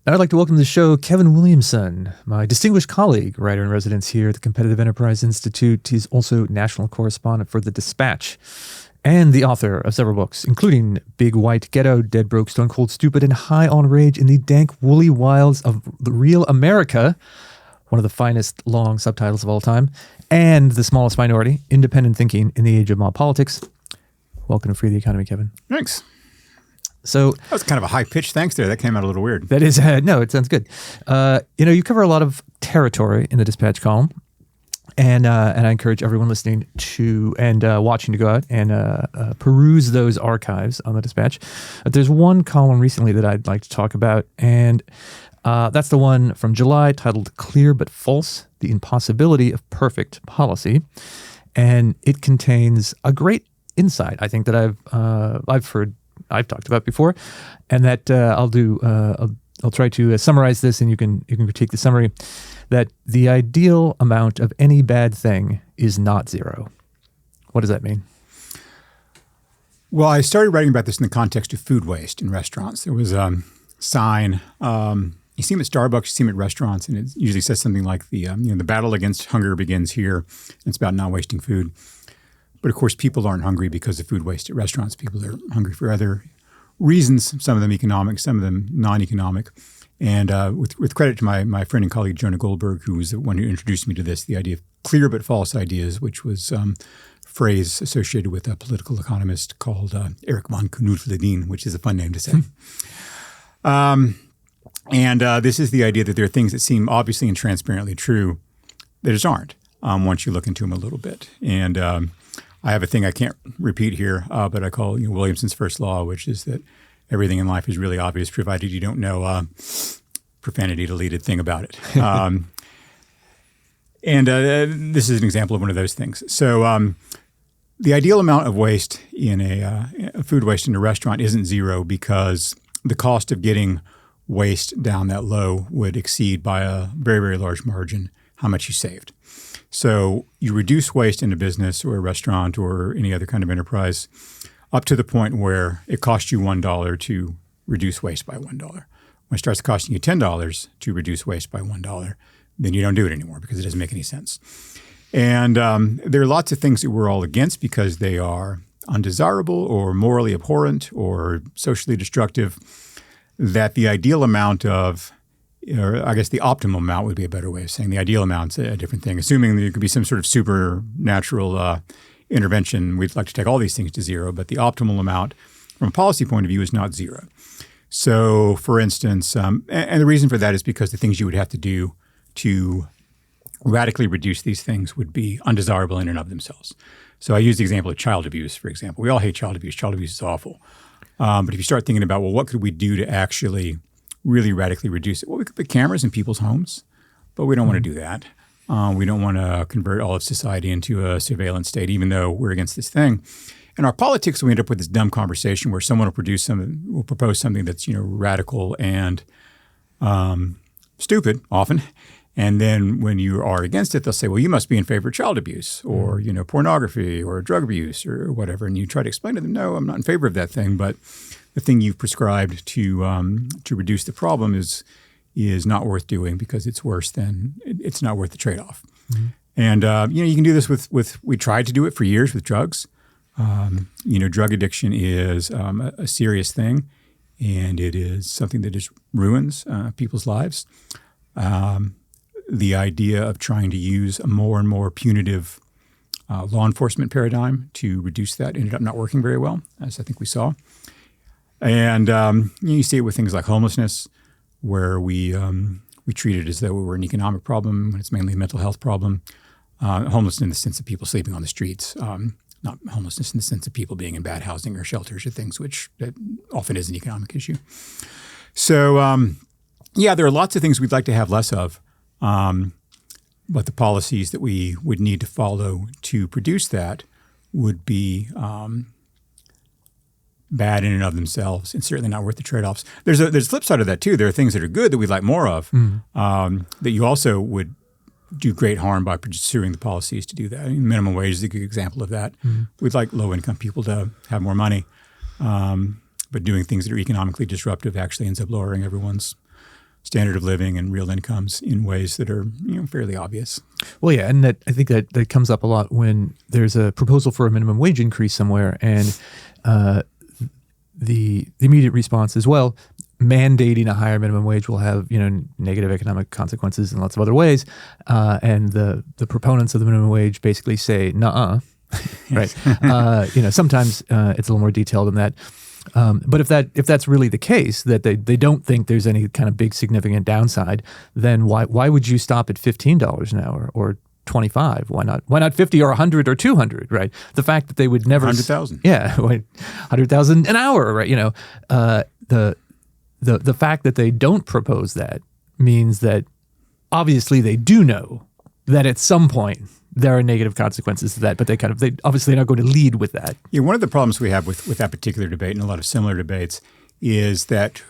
I'd like to welcome to the show Kevin Williamson, my distinguished colleague, writer in residence here at the Competitive Enterprise Institute. He's also national correspondent for The Dispatch and the author of several books, including Big White Ghetto, Dead Broke, Stone Cold Stupid, and High on Rage in the Dank Woolly Wilds of the Real America, one of the finest long subtitles of all time, and The Smallest Minority, Independent Thinking in the Age of Mob Politics. Welcome to Free the Economy, Kevin. Thanks. So that was kind of a high-pitched thanks there. That came out a little weird. That is, no, it sounds good. You cover a lot of territory in the Dispatch column, and I encourage everyone listening to and watching to go out and peruse those archives on the Dispatch. There's one column recently that I'd like to talk about, and that's the one from July titled "Clear but False: The Impossibility of Perfect Policy," and it contains a great insight, I think, that I've talked about before, and that I'll try to summarize this, and you can critique the summary. That the ideal amount of any bad thing is not zero. What does that mean? Well, I started writing about this in the context of food waste in restaurants. There was a sign. You see them at Starbucks, you see them at restaurants, and it usually says something like the battle against hunger begins here. And it's about not wasting food. But of course, people aren't hungry because of food waste at restaurants. People are hungry for other reasons, some of them economic, some of them non-economic. And with credit to my friend and colleague, Jonah Goldberg, who was the one who introduced me to this, the idea of clear but false ideas, which was a phrase associated with a political economist called Erich von Knut-Levin, which is a fun name to say. This is the idea that there are things that seem obviously and transparently true that just aren't once you look into them a little bit. And I have a thing I can't repeat here, but I call Williamson's first law, which is that everything in life is really obvious, provided you don't know profanity-deleted thing about it. This is an example of one of those things. So the ideal amount of waste in food waste in a restaurant isn't zero because the cost of getting waste down that low would exceed by a very, very large margin how much you saved. So you reduce waste in a business or a restaurant or any other kind of enterprise up to the point where it costs you $1 to reduce waste by $1. When it starts costing you $10 to reduce waste by $1, then you don't do it anymore because it doesn't make any sense. And there are lots of things that we're all against because they are undesirable or morally abhorrent or socially destructive, that the ideal amount of or I guess the optimal amount would be a better way of saying the ideal amount's a different thing. Assuming there could be some sort of supernatural intervention, we'd like to take all these things to zero, but the optimal amount from a policy point of view is not zero. So, for instance, and the reason for that is because the things you would have to do to radically reduce these things would be undesirable in and of themselves. So I use the example of child abuse, for example. We all hate child abuse. Child abuse is awful. But if you start thinking about, well, what could we do to actually really radically reduce it? Well, we could put cameras in people's homes, but we don't want to do that. We don't want to convert all of society into a surveillance state, even though we're against this thing. In our politics, we end up with this dumb conversation where someone will propose something that's radical and stupid often, and then when you are against it, they'll say, "Well, you must be in favor of child abuse, or pornography, or drug abuse, or whatever." And you try to explain to them, "No, I'm not in favor of that thing, but the thing you've prescribed to reduce the problem is not worth doing because it's not worth the trade-off." Mm-hmm. And you can do this with. We tried to do it for years with drugs. Drug addiction is a serious thing, and it is something that just ruins people's lives. The idea of trying to use a more and more punitive law enforcement paradigm to reduce that ended up not working very well, as I think we saw. And you see it with things like homelessness, where we treat it as though it were an economic problem when it's mainly a mental health problem. Homelessness in the sense of people sleeping on the streets, not homelessness in the sense of people being in bad housing or shelters or things that often is an economic issue. So, there are lots of things we'd like to have less of, but the policies that we would need to follow to produce that would be bad in and of themselves and certainly not worth the trade-offs. There's a flip side of that too. There are things that are good that we'd like more of, that you also would do great harm by pursuing the policies to do that. Minimum wage is a good example of that. We'd like low-income people to have more money, but doing things that are economically disruptive actually ends up lowering everyone's standard of living and real incomes in ways that are fairly obvious. Well, yeah, and I think that comes up a lot when there's a proposal for a minimum wage increase somewhere, and the immediate response is, well, mandating a higher minimum wage will have negative economic consequences in lots of other ways, and the proponents of the minimum wage basically say, nuh-uh, right? Sometimes it's a little more detailed than that. But if that's really the case, that they don't think there's any kind of big significant downside, then why would you stop at $15 an hour or 25? Why not 50 or 100 or 200? Right? The fact that they would never 100,000. Yeah, 100,000 an hour. Right? The fact that they don't propose that means that obviously they do know that at some point there are negative consequences to that, but they obviously are not going to lead with that. Yeah, one of the problems we have with that particular debate and a lot of similar debates is that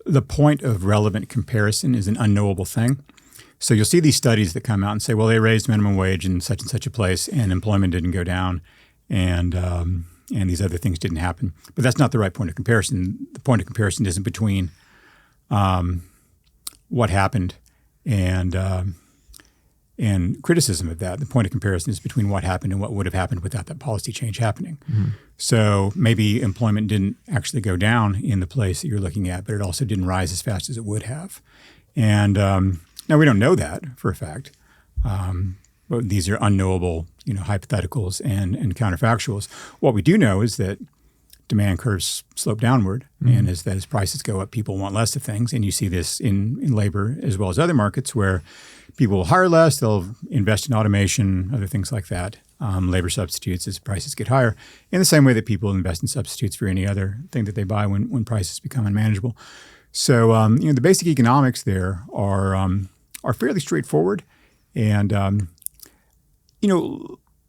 the point of relevant comparison is an unknowable thing. So you'll see these studies that come out and say, well, they raised minimum wage in such and such a place and employment didn't go down and these other things didn't happen. But that's not the right point of comparison. The point of comparison isn't between what happened and criticism of that. The point of comparison is between what happened and what would have happened without that policy change happening. Mm-hmm. So maybe employment didn't actually go down in the place that you're looking at, but it also didn't rise as fast as it would have. And now we don't know that for a fact. But these are unknowable, hypotheticals and counterfactuals. What we do know is that demand curves slope downward, and as prices go up, people want less of things. And you see this in labor as well as other markets where people will hire less, they'll invest in automation, other things like that, labor substitutes as prices get higher, in the same way that people invest in substitutes for any other thing that they buy when prices become unmanageable. So the basic economics there are fairly straightforward, and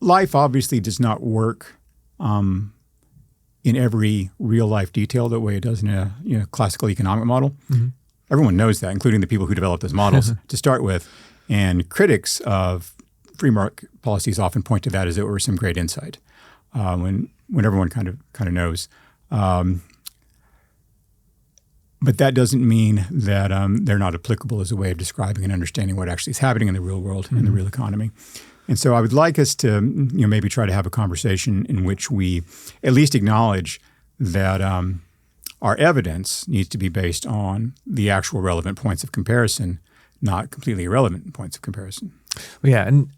life obviously does not work in every real life detail the way it does in a classical economic model. Mm-hmm. Everyone knows that, including the people who developed those models to start with. And critics of free market policies often point to that as it were some great insight when everyone kind of knows. But that doesn't mean that they're not applicable as a way of describing and understanding what actually is happening in the real world and the real economy. And so I would like us to maybe try to have a conversation in which we at least acknowledge that our evidence needs to be based on the actual relevant points of comparison, not completely irrelevant points of comparison. Well, yeah, and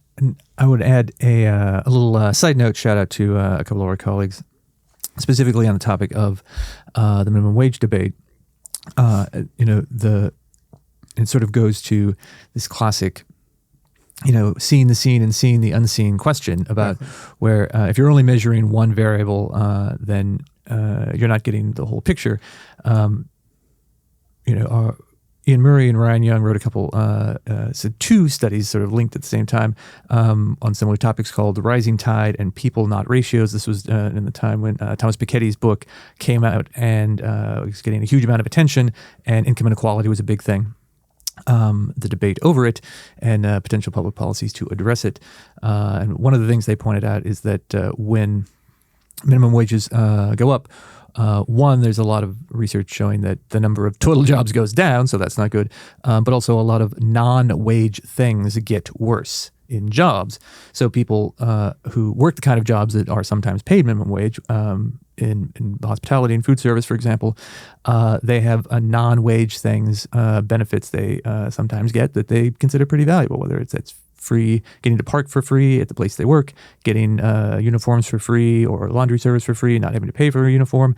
I would add a little side note shout out to a couple of our colleagues, specifically on the topic of the minimum wage debate. It sort of goes to this classic, seeing the seen and seeing the unseen question about where if you're only measuring one variable, then you're not getting the whole picture. Ian Murray and Ryan Young wrote a couple, two studies sort of linked at the same time on similar topics called Rising Tide and People Not Ratios. This was in the time when Thomas Piketty's book came out and was getting a huge amount of attention, and income inequality was a big thing. The debate over it and potential public policies to address it. And one of the things they pointed out is that when minimum wages go up, one, there's a lot of research showing that the number of total jobs goes down, so that's not good. But also a lot of non-wage things get worse in jobs. So people who work the kind of jobs that are sometimes paid minimum wage, in hospitality and food service, for example, they have a non-wage things, benefits they sometimes get that they consider pretty valuable, whether it's free, getting to park for free at the place they work, getting uniforms for free or laundry service for free, not having to pay for a uniform,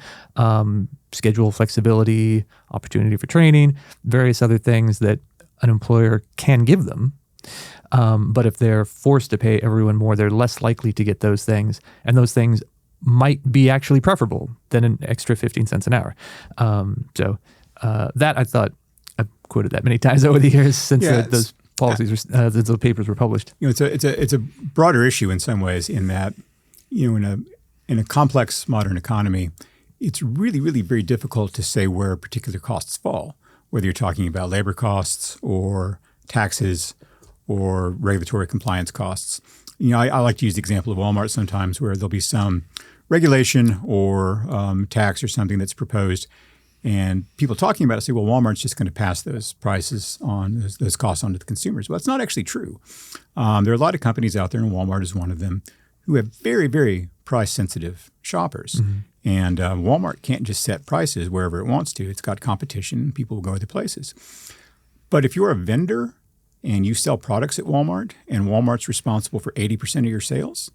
schedule flexibility, opportunity for training, various other things that an employer can give them. But if they're forced to pay everyone more, they're less likely to get those things. And those things might be actually preferable than an extra 15 cents an hour. That I thought, I've quoted that many times over the years since those policies, those papers were published. It's a broader issue in some ways in that, in a complex modern economy, it's really, really very difficult to say where particular costs fall, whether you're talking about labor costs or taxes or regulatory compliance costs. I like to use the example of Walmart sometimes where there'll be some regulation or tax or something that's proposed, And people talking about it say, well, Walmart's just going to pass those prices on, those costs on to the consumers. Well, that's not actually true. There are a lot of companies out there, and Walmart is one of them, who have very, very price-sensitive shoppers. And Walmart can't just set prices wherever it wants to. It's got competition, and people will go other places. But if you're a vendor and you sell products at Walmart, and Walmart's responsible for 80% of your sales,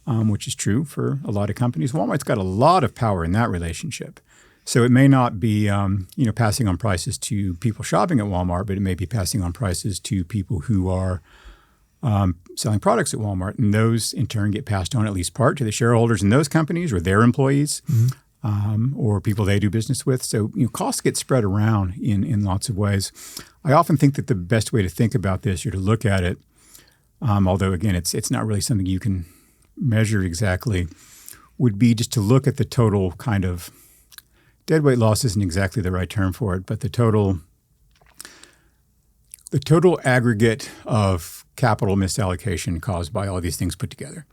which is true for a lot of companies, Walmart's got a lot of power in that relationship. So it may not be, passing on prices to people shopping at Walmart, but it may be passing on prices to people who are selling products at Walmart. And those, in turn, get passed on at least part to the shareholders in those companies or their employees or people they do business with. So costs get spread around in lots of ways. I often think that the best way to think about this or to look at it, although, again, it's not really something you can measure exactly, would be just to look at the total kind of deadweight loss isn't exactly the right term for it, but the total aggregate of capital misallocation caused by all these things put together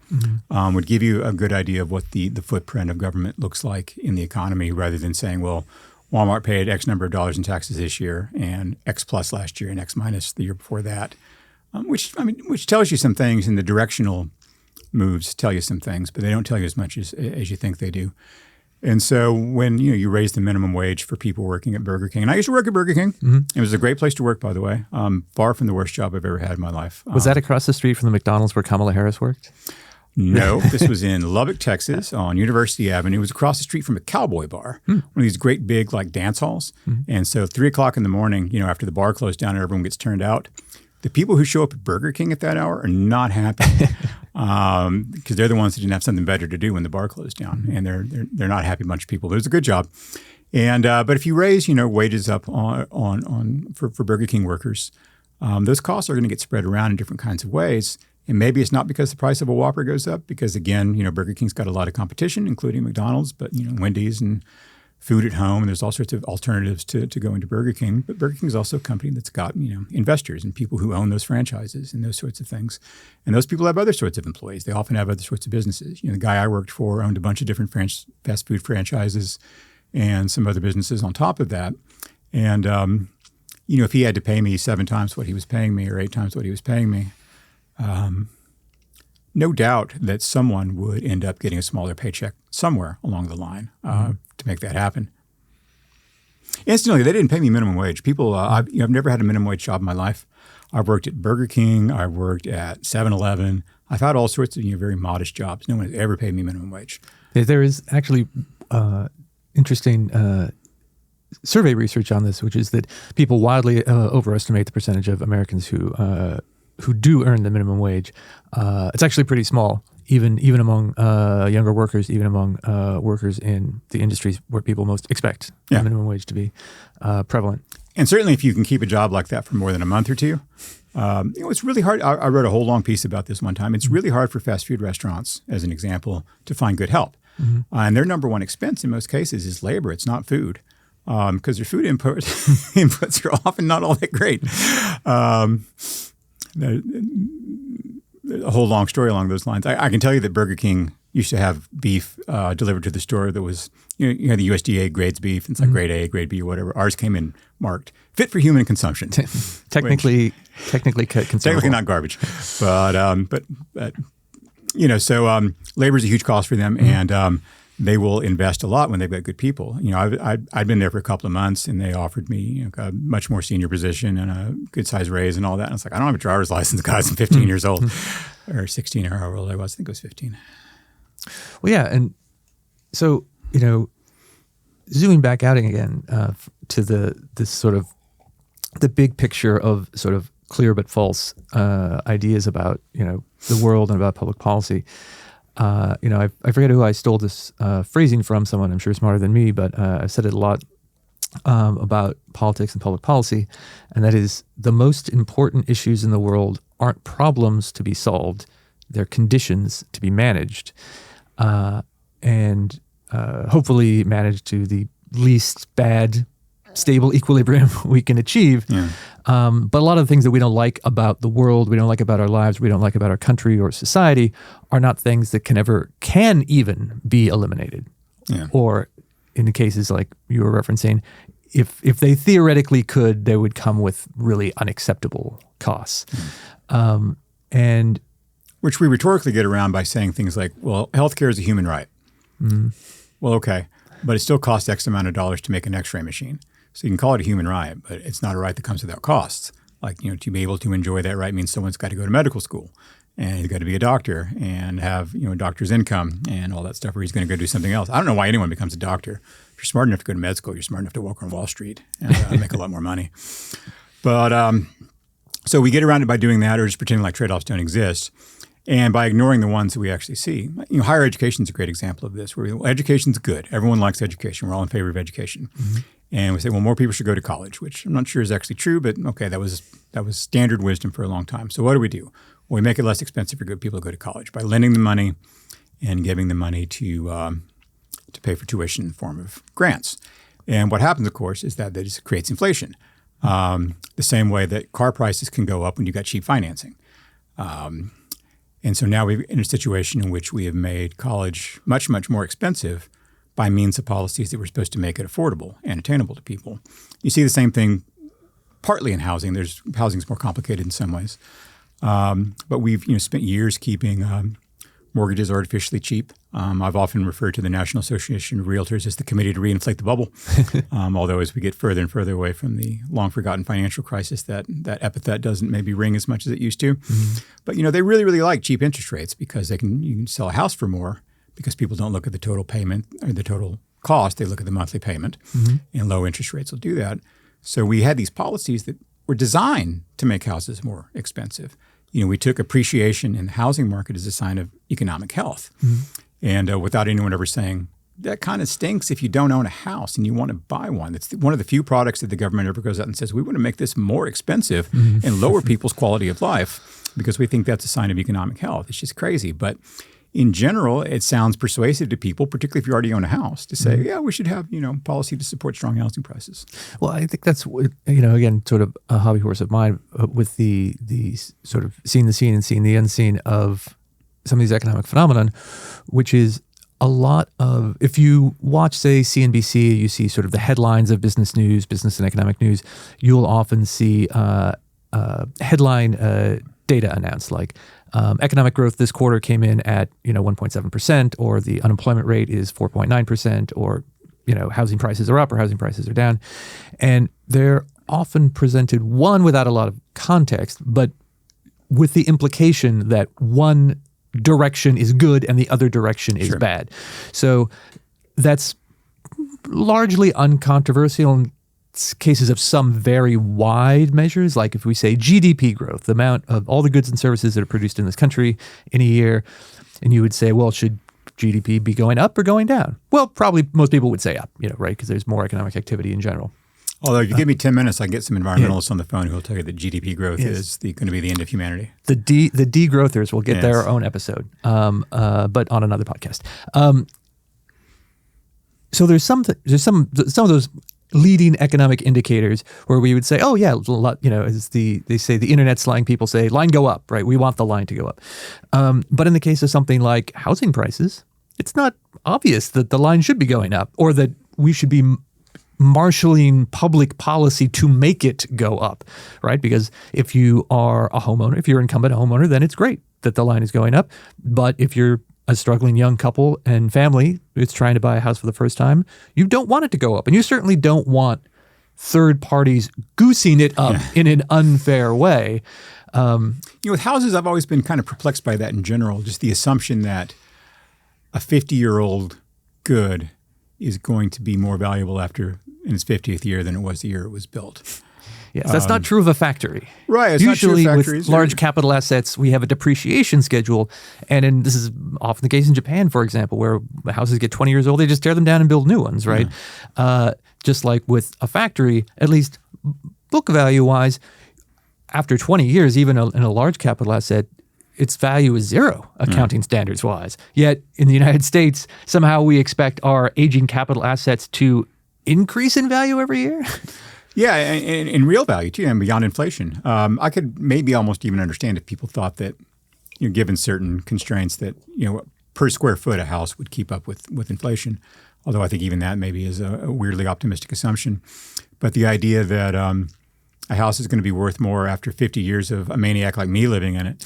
would give you a good idea of what the footprint of government looks like in the economy, rather than saying, well, Walmart paid X number of dollars in taxes this year and X plus last year and X minus the year before that, which tells you some things, and the directional moves tell you some things, but they don't tell you as much as you think they do. And so when you raise the minimum wage for people working at Burger King, and I used to work at Burger King. It was a great place to work, by the way. Far from the worst job I've ever had in my life. Was that across the street from the McDonald's where Kamala Harris worked? No, this was in Lubbock, Texas, on University Avenue. It was across the street from a cowboy bar, one of these great big dance halls. And so 3 o'clock in the morning, after the bar closed down and everyone gets turned out, the people who show up at Burger King at that hour are not happy because they're the ones that didn't have something better to do when the bar closed down, and they're not a happy bunch of people. But it was a good job, and but if you raise wages up for Burger King workers, those costs are going to get spread around in different kinds of ways. And maybe it's not because the price of a Whopper goes up, because again, Burger King's got a lot of competition, including McDonald's, but Wendy's and food at home, and there's all sorts of alternatives to going to Burger King. But Burger King is also a company that's got investors and people who own those franchises and those sorts of things. And those people have other sorts of employees. They often have other sorts of businesses. The guy I worked for owned a bunch of different fast food franchises and some other businesses on top of that. And if he had to pay me 7 times what he was paying me or 8 times what he was paying me, no doubt that someone would end up getting a smaller paycheck somewhere along the line to make that happen. Incidentally, they didn't pay me minimum wage. People, I've never had a minimum wage job in my life. I've worked at Burger King. I've worked at 7-Eleven. I've had all sorts of very modest jobs. No one has ever paid me minimum wage. There is actually interesting survey research on this, which is that people wildly overestimate the percentage of Americans who do earn the minimum wage. It's actually pretty small, even among younger workers, even among workers in the industries where people most expect the minimum wage to be prevalent. And certainly if you can keep a job like that for more than a month or two, it's really hard. I wrote a whole long piece about this one time. It's really hard for fast food restaurants, as an example, to find good help. And their number one expense in most cases is labor. It's not food. Because their food inputs are often not all that great. A whole long story along those lines. I can tell you that Burger King used to have beef delivered to the store that was, the USDA grades beef. It's like grade A, grade B, or whatever. Ours came in marked fit for human consumption. Technically consumable. Technically not garbage, but so labor is a huge cost for them, and they will invest a lot when they've got good people. I'd been there for a couple of months, and they offered me a much more senior position and a good size raise and all that. And it's like, I don't have a driver's license, guys. I'm 15 years old, or 16, or however old I was. I think it was 15. Well, yeah, and so zooming back out again to this sort of the big picture of sort of clear but false ideas about the world and about public policy. I forget who I stole this phrasing from, someone I'm sure smarter than me, but I've said it a lot about politics and public policy, and that is the most important issues in the world aren't problems to be solved, they're conditions to be managed, and hopefully managed to the least bad, stable equilibrium we can achieve. Yeah. But a lot of the things that we don't like about the world, we don't like about our lives, we don't like about our country or society are not things that can even be eliminated or in the cases like you were referencing, if they theoretically could, they would come with really unacceptable costs. And which we rhetorically get around by saying things like, well, healthcare is a human right. Well, okay, but it still costs X amount of dollars to make an X-ray machine. So you can call it a human right, but it's not a right that comes without costs. Like, to be able to enjoy that right means someone's got to go to medical school and he's got to be a doctor and have, a doctor's income and all that stuff, or he's going to go do something else. I don't know why anyone becomes a doctor. If you're smart enough to go to med school, you're smart enough to walk on Wall Street and make a lot more money. But so we get around it by doing that or just pretending like trade-offs don't exist. And by ignoring the ones that we actually see. Higher education is a great example of this, where education's good. Everyone likes education. We're all in favor of education. And we say, well, more people should go to college, which I'm not sure is actually true, but okay, that was standard wisdom for a long time. So what do? Well, we make it less expensive for good people to go to college by lending them money and giving them money to pay for tuition in the form of grants. And what happens, of course, is that just creates inflation. The same way that car prices can go up when you've got cheap financing. And so now we're in a situation in which we have made college much, much more expensive by means of policies that were supposed to make it affordable and attainable to people. You see the same thing partly in housing. Housing's more complicated in some ways. But we've spent years keeping mortgages artificially cheap. I've often referred to the National Association of Realtors as the committee to reinflate the bubble. Although as we get further and further away from the long-forgotten financial crisis, that epithet doesn't maybe ring as much as it used to. But they really, really like cheap interest rates because you can sell a house for more because people don't look at the total payment or the total cost. They look at the monthly payment, and low interest rates will do that. So we had these policies that were designed to make houses more expensive. We took appreciation in the housing market as a sign of economic health. And without anyone ever saying, that kind of stinks if you don't own a house and you want to buy one. It's one of the few products that the government ever goes out and says, we want to make this more expensive and lower people's quality of life because we think that's a sign of economic health. It's just crazy. But in general, it sounds persuasive to people, particularly if you already own a house, to say, yeah, we should have, policy to support strong housing prices. Well, I think that's, again, sort of a hobby horse of mine with the sort of seeing the seen and seeing the unseen of some of these economic phenomenon, which is a lot of, if you watch, say, CNBC, you see sort of the headlines of business news, business and economic news, you'll often see headline data announced like, economic growth this quarter came in at 1.7%, or the unemployment rate is 4.9%, or housing prices are up or housing prices are down, and they're often presented without a lot of context, but with the implication that one direction is good and the other direction is bad. So that's largely uncontroversial in cases of some very wide measures, like if we say GDP growth, the amount of all the goods and services that are produced in this country in a year, and you would say, well, should GDP be going up or going down? Well, probably most people would say up, right? Because there's more economic activity in general. Although if you give me 10 minutes, I get some environmentalists on the phone who will tell you that GDP growth is going to be the end of humanity. The degrowthers will get their own episode, but on another podcast. So there's some of those leading economic indicators where we would say, oh yeah, as they say, the internet's line people say, line go up, right? We want the line to go up. But in the case of something like housing prices, it's not obvious that the line should be going up or that we should be marshaling public policy to make it go up, right? Because if you are a homeowner, if you're an incumbent homeowner, then it's great that the line is going up. But if you're a struggling young couple and family who's trying to buy a house for the first time, you don't want it to go up. And you certainly don't want third parties goosing it up in an unfair way. With houses, I've always been kind of perplexed by that in general, just the assumption that a 50-year-old good is going to be more valuable in its 50th year than it was the year it was built. Yes, that's not true of a factory. Right. It's usually not true of factories. With large capital assets, we have a depreciation schedule. And this is often the case in Japan, for example, where houses get 20 years old, they just tear them down and build new ones, right? Just like with a factory, at least book value-wise, after 20 years, even in a large capital asset, its value is zero, accounting standards-wise. Yet in the United States, somehow we expect our aging capital assets to increase in value every year. Yeah, and in real value too, and beyond inflation. I could maybe almost even understand if people thought that, given certain constraints, that per square foot a house would keep up with inflation. although I think even that maybe is a weirdly optimistic assumption. But the idea that a house is going to be worth more after 50 years of a maniac like me living in it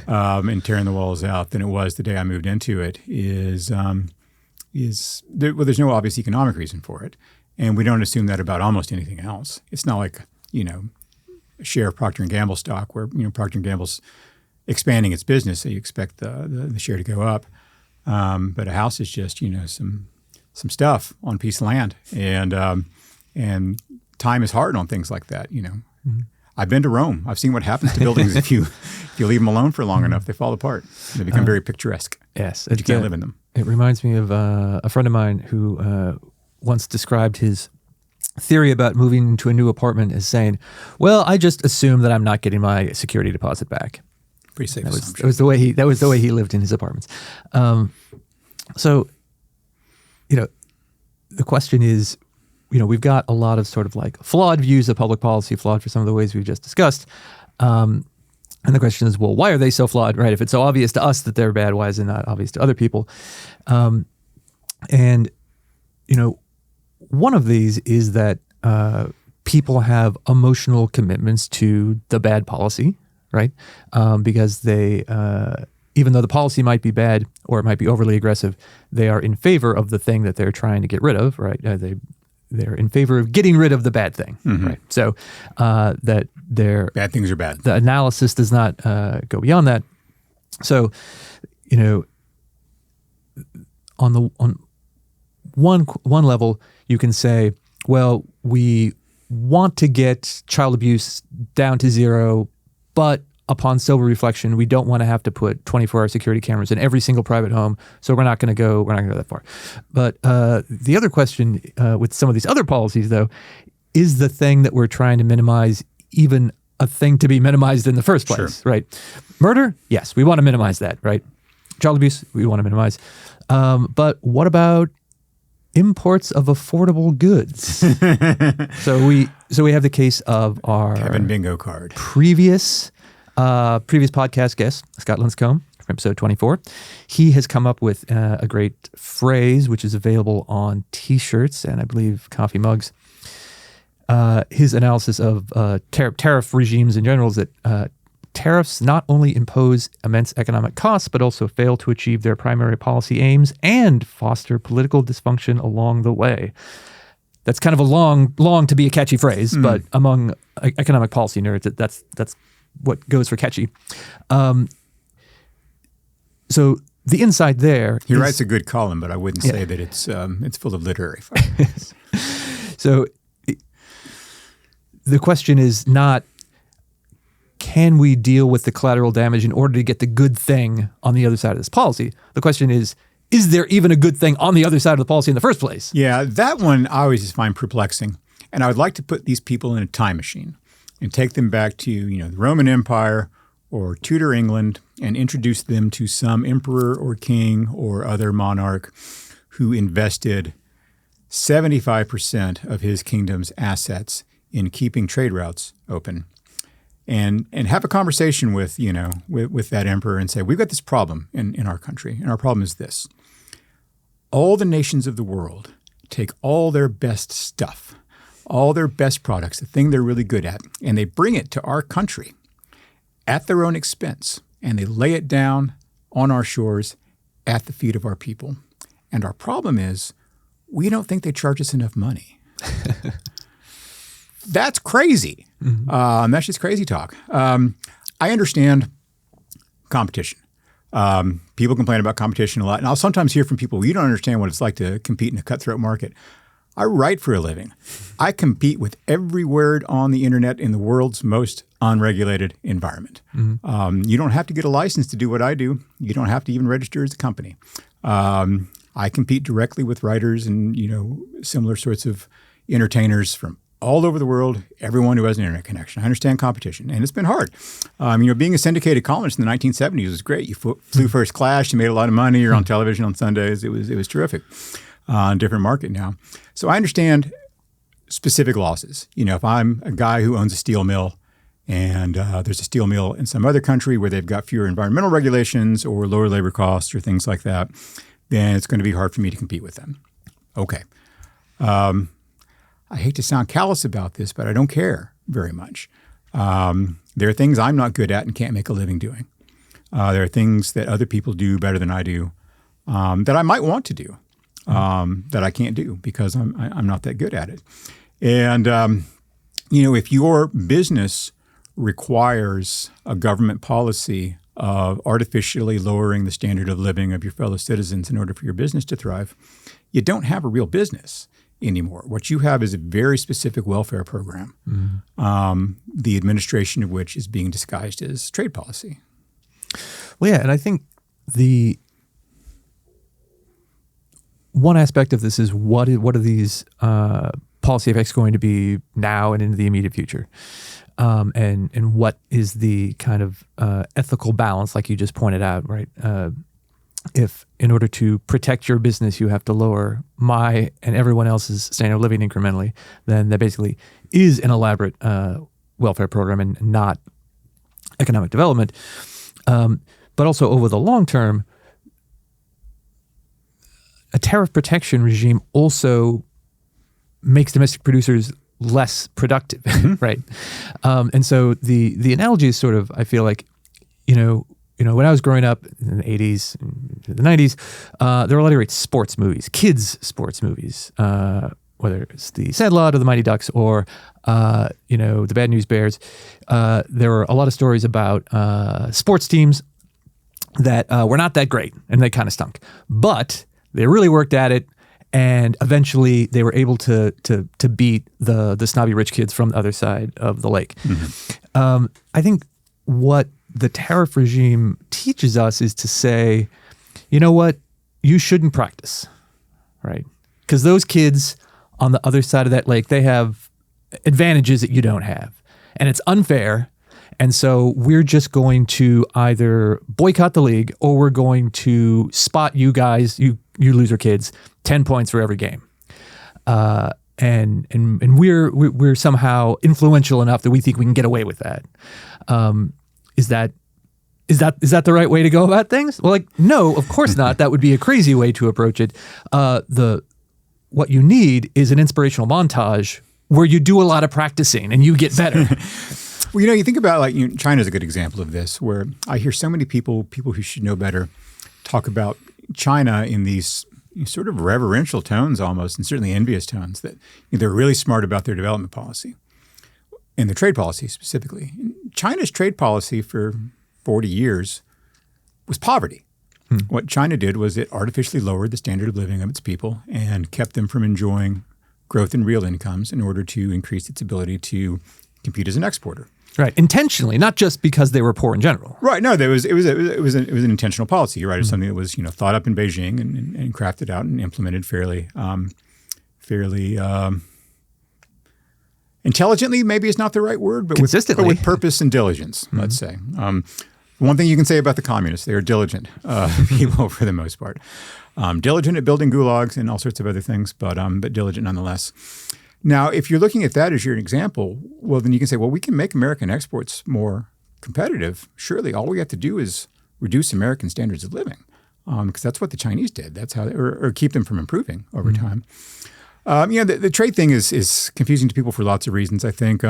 and tearing the walls out than it was the day I moved into it there's no obvious economic reason for it. And we don't assume that about almost anything else. It's not like, a share of Procter & Gamble stock where, Procter & Gamble's expanding its business, so you expect the share to go up. But a house is just, some stuff on a piece of land. And time is hard on things like that, Mm-hmm. I've been to Rome. I've seen what happens to buildings if you leave them alone for long enough. They fall apart. They become very picturesque. Yes. But you can't live in them. It reminds me of a friend of mine who once described his theory about moving into a new apartment as saying, well, I just assume that I'm not getting my security deposit back. Pretty safe assumption. That was the way he lived in his apartments. So, the question is, we've got a lot of sort of like flawed views of public policy, flawed for some of the ways we've just discussed. And the question is, well, why are they so flawed, right? If it's so obvious to us that they're bad, why is it not obvious to other people? One of these is that people have emotional commitments to the bad policy, right? Because they, even though the policy might be bad or it might be overly aggressive, they are in favor of the thing that they're trying to get rid of, right? They're in favor of getting rid of the bad thing, mm-hmm. right? So that they're bad things are bad. The analysis does not go beyond that. So, on one level, you can say, well, we want to get child abuse down to zero, but upon sober reflection, we don't want to have to put 24-hour security cameras in every single private home, so we're not going to go that far. But the other question with some of these other policies, though, is the thing that we're trying to minimize even a thing to be minimized in the first place, sure. right? Murder, yes, we want to minimize that, right? Child abuse, we want to minimize. But what about imports of affordable goods? So we have the case of our Kevin Bingo card. Previous podcast guest, Scott Linscomb, from episode 24. He has come up with a great phrase, which is available on T-shirts and I believe coffee mugs. His analysis of tariff regimes in general is that tariffs not only impose immense economic costs, but also fail to achieve their primary policy aims and foster political dysfunction along the way. That's kind of a long to be a catchy phrase, but among economic policy nerds, that's what goes for catchy. So the insight there he writes a good column, but I wouldn't say that it's full of literary fire. So the question is not, can we deal with the collateral damage in order to get the good thing on the other side of this policy? The question is there even a good thing on the other side of the policy in the first place? Yeah, that one I always just find perplexing. And I would like to put these people in a time machine and take them back to, the Roman Empire or Tudor England and introduce them to some emperor or king or other monarch who invested 75% of his kingdom's assets in keeping trade routes open. And have a conversation with that emperor and say, we've got this problem in our country, and our problem is this. All the nations of the world take all their best stuff, all their best products, the thing they're really good at, and they bring it to our country at their own expense, and they lay it down on our shores at the feet of our people. And our problem is we don't think they charge us enough money. That's crazy. Mm-hmm. That's just crazy talk. I understand competition. People complain about competition a lot. And I'll sometimes hear from people, you don't understand what it's like to compete in a cutthroat market. I write for a living. I compete with every word on the internet in the world's most unregulated environment. Mm-hmm. You don't have to get a license to do what I do. You don't have to even register as a company. I compete directly with writers and, similar sorts of entertainers from all over the world, everyone who has an internet connection. I understand competition, and it's been hard. Being a syndicated columnist in the 1970s was great. You flew first class, you made a lot of money, you're on television on Sundays. It was terrific. Different market now. So I understand specific losses. If I'm a guy who owns a steel mill and there's a steel mill in some other country where they've got fewer environmental regulations or lower labor costs or things like that, then it's going to be hard for me to compete with them. Okay. I hate to sound callous about this, but I don't care very much. There are things I'm not good at and can't make a living doing. There are things that other people do better than I do that I might want to do that I can't do because I'm not that good at it. And, if your business requires a government policy of artificially lowering the standard of living of your fellow citizens in order for your business to thrive, you don't have a real business anymore. What you have is a very specific welfare program, the administration of which is being disguised as trade policy. Well, yeah, and I think the one aspect of this is what are these policy effects going to be now and into the immediate future, and what is the kind of ethical balance, like you just pointed out, right? If in order to protect your business, you have to lower my and everyone else's standard of living incrementally, then that basically is an elaborate welfare program and not economic development. But also over the long term, a tariff protection regime also makes domestic producers less productive, right? And so the analogy is sort of, I feel like, when I was growing up in the 80s, the 90s, there were a lot of great sports movies, kids sports movies, whether it's the Sandlot or the Mighty Ducks or, the Bad News Bears. There were a lot of stories about sports teams that were not that great and they kind of stunk. But they really worked at it, and eventually they were able to beat the snobby rich kids from the other side of the lake. I think what the tariff regime teaches us is to say, you know what, you shouldn't practice, right? Because those kids on the other side of that lake, they have advantages that you don't have. And it's unfair. And so we're just going to either boycott the league or we're going to spot you guys, you loser kids, 10 points for every game. And we're somehow influential enough that we think we can get away with that. Is that the right way to go about things? Well, no, of course not. That would be a crazy way to approach it. What you need is an inspirational montage where you do a lot of practicing and you get better. Well, you think about China's a good example of this, where I hear so many people who should know better, talk about China in these sort of reverential tones almost, and certainly envious tones, that they're really smart about their development policy and their trade policy specifically. China's trade policy for 40 years was poverty. What China did was it artificially lowered the standard of living of its people and kept them from enjoying growth in real incomes in order to increase its ability to compete as an exporter. Right, intentionally, not just because they were poor in general. Right. No, it was an intentional policy. You're right. It's something that was thought up in Beijing and crafted out and implemented fairly intelligently. Maybe is not the right word, but consistently, with purpose and diligence. Let's say. One thing you can say about the communists: they are diligent people for the most part. Diligent at building gulags and all sorts of other things, but diligent nonetheless. Now, if you're looking at that as your example, well, then you can say, well, we can make American exports more competitive. Surely all we have to do is reduce American standards of living, because that's what the Chinese did. That's how, or keep them from improving over time. The trade thing is confusing to people for lots of reasons, I think.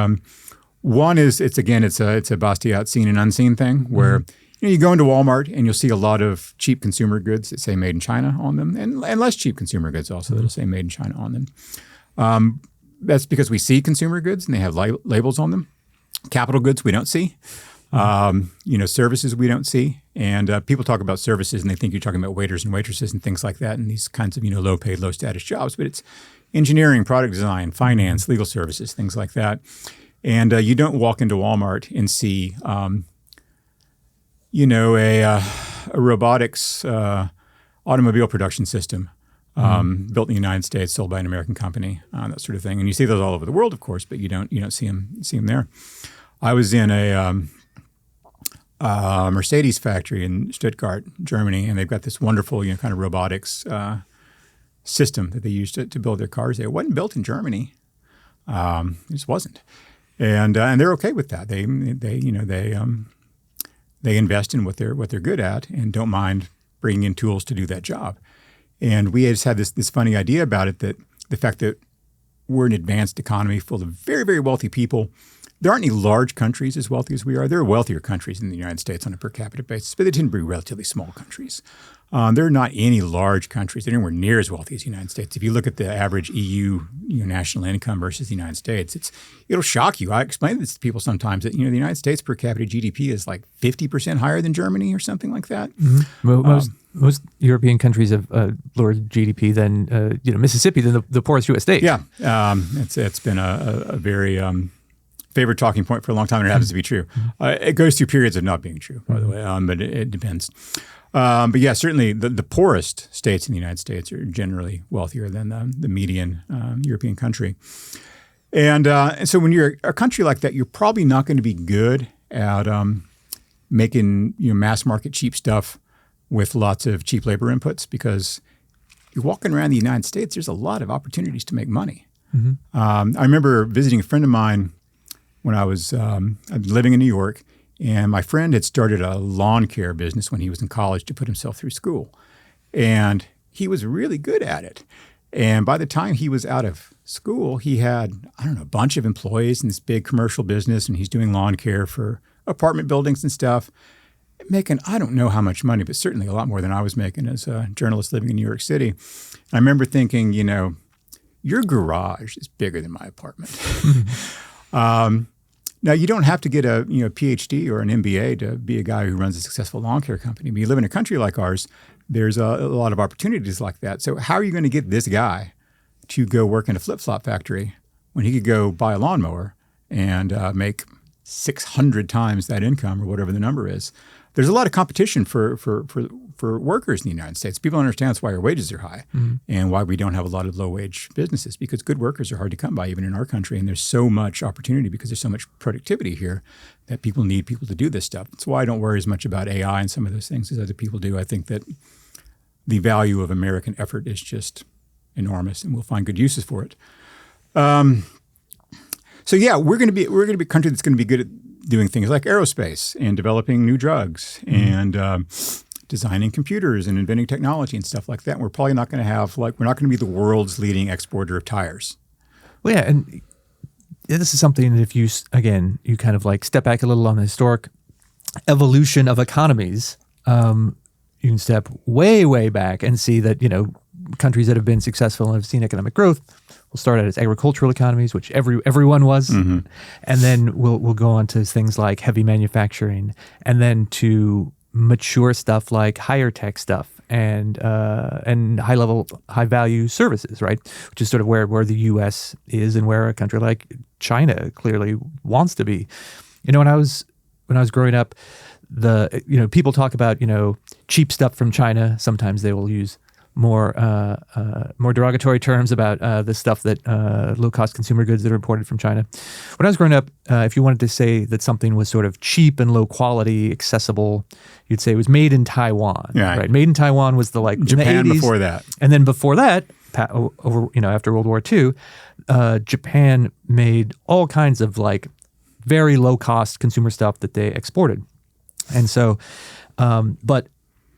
One is it's a Bastiat seen and unseen thing where you go into Walmart and you'll see a lot of cheap consumer goods that say made in China on them, and less cheap consumer goods also that'll say made in China on them. That's because we see consumer goods and they have labels on them. Capital goods we don't see. Services we don't see. And people talk about services and they think you're talking about waiters and waitresses and things like that and these kinds of low-paid, low-status jobs. But it's engineering, product design, finance, legal services, things like that. And you don't walk into Walmart and see, a robotics automobile production system. Built in the United States, sold by an American company, that sort of thing. And you see those all over the world, of course, but you don't see them there. I was in a Mercedes factory in Stuttgart, Germany, and they've got this wonderful, kind of robotics system that they use to build their cars there. It wasn't built in Germany. It just wasn't. And they're okay with that. They invest in what they're good at and don't mind bringing in tools to do that job. And we just had this funny idea about it, that the fact that we're an advanced economy full of very, very wealthy people. There aren't any large countries as wealthy as we are. There are wealthier countries in the United States on a per capita basis, but they tend to be relatively small countries. There are not any large countries that are anywhere near as wealthy as the United States. If you look at the average EU national income versus the United States, it'll shock you. I explain this to people sometimes that the United States per capita GDP is like 50% higher than Germany or something like that. Mm-hmm. Well, most European countries have lower GDP than Mississippi, than the poorest U.S. state. Yeah, it's been a very favorite talking point for a long time, and it happens to be true. It goes through periods of not being true, by the way, but it depends. But yeah, certainly the poorest states in the United States are generally wealthier than the median European country. And so when you're a country like that, you're probably not going to be good at making mass market cheap stuff with lots of cheap labor inputs, because you're walking around the United States, there's a lot of opportunities to make money. Mm-hmm. I remember visiting a friend of mine when I was living in New York, and my friend had started a lawn care business when he was in college to put himself through school. And he was really good at it. And by the time he was out of school, he had, a bunch of employees in this big commercial business, and he's doing lawn care for apartment buildings and stuff, making, I don't know how much money, but certainly a lot more than I was making as a journalist living in New York City. And I remember thinking, your garage is bigger than my apartment. Now, you don't have to get a PhD or an MBA to be a guy who runs a successful lawn care company. But you live in a country like ours, there's a lot of opportunities like that. So how are you going to get this guy to go work in a flip-flop factory when he could go buy a lawnmower and make 600 times that income, or whatever the number is? There's a lot of competition for workers in the United States. People don't understand that's why our wages are high, and why we don't have a lot of low-wage businesses, because good workers are hard to come by even in our country, and there's so much opportunity because there's so much productivity here that people need people to do this stuff. That's why I don't worry as much about AI and some of those things as other people do. I think that the value of American effort is just enormous, and we'll find good uses for it. So yeah, we're going to be a country that's going to be good at doing things like aerospace and developing new drugs and designing computers and inventing technology and stuff like that. And we're probably not going to have we're not going to be the world's leading exporter of tires. Well, yeah, and this is something that if you kind of step back a little on the historic evolution of economies, you can step way, way back and see that, countries that have been successful and have seen economic growth will start out as agricultural economies, which everyone was, and then we'll go on to things like heavy manufacturing, and then to mature stuff like higher tech stuff and high level, high value services, right? Which is sort of where the U.S. is, and where a country like China clearly wants to be. When I was growing up, people talk about cheap stuff from China. Sometimes they will use more derogatory terms about the stuff that low-cost consumer goods that are imported from China. When I was growing up, if you wanted to say that something was sort of cheap and low quality, accessible, you'd say it was made in Taiwan. Right? Made in Taiwan was the Japan in the 80s. Before that, and then before that, over after World War II, Japan made all kinds of very low-cost consumer stuff that they exported, and so, but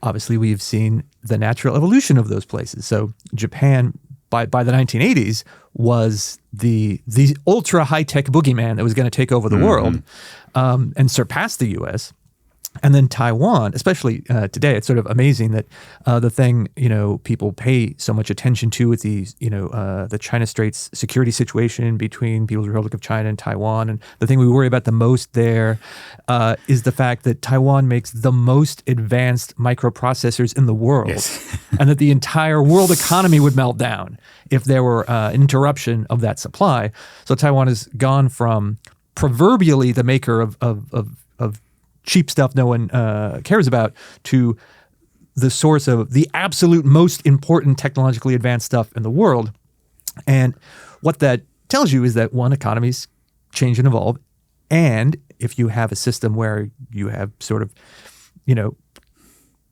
obviously, we've seen the natural evolution of those places. So Japan, by the 1980s, was the ultra high-tech boogeyman that was going to take over the world and surpass the U.S. And then Taiwan, especially today, it's sort of amazing that the thing people pay so much attention to with the China Straits security situation between People's Republic of China and Taiwan, and the thing we worry about the most there is the fact that Taiwan makes the most advanced microprocessors in the world, and that the entire world economy would melt down if there were an interruption of that supply. So Taiwan has gone from proverbially the maker of cheap stuff no one cares about to the source of the absolute most important technologically advanced stuff in the world. And what that tells you is that, one, economies change and evolve. And if you have a system where you have sort of,